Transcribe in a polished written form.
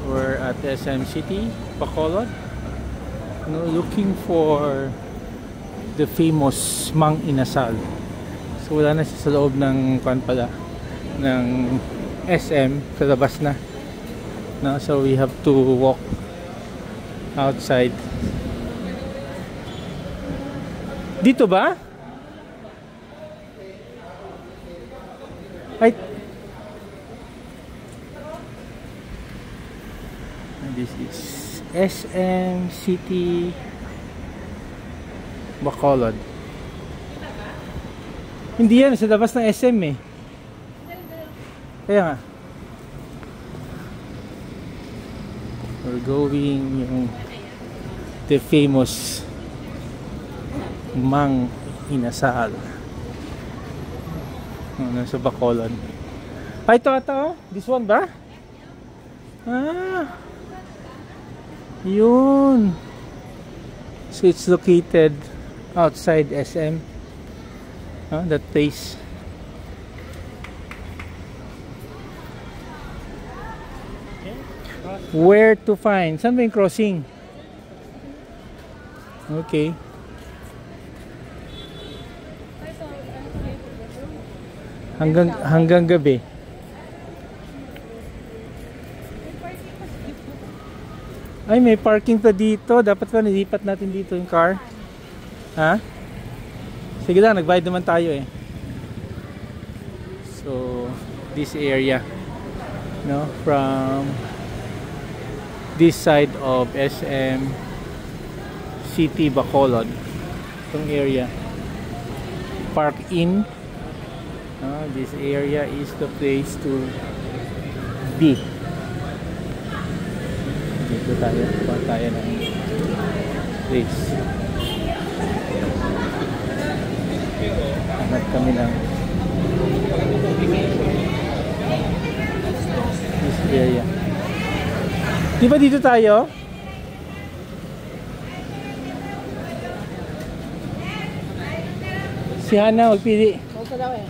We're at SM City, Bacolod. Looking for the famous Mang Inasal. So wala na siya sa loob ng ng SM, sa labas na. No, so we have to walk outside. Dito ba? Ay, this is SM City Bacolod. Hindi yan, sa labas ng SM eh. Kaya nga. We're going yung the famous Mang Inasal. Nasa Bacolod. Ay, ito ata oh. This one ba? Ah, yun. So it's located outside SM. That place. Where to find? Saan ba yung crossing? Okay. Hanggang gabi. Ay, may parking pa dito. Dapat pa nilipat natin dito yung car. Ha? Sige lang, nagbayad naman tayo eh. So, this area, no, from this side of SM City Bacolod, itong area, Park Inn. This area is the place to be. Dito tayo, punta tayo ng place. Hanap kami ng this area. Di ba dito tayo? Si Hana magpili. Opo daw eh.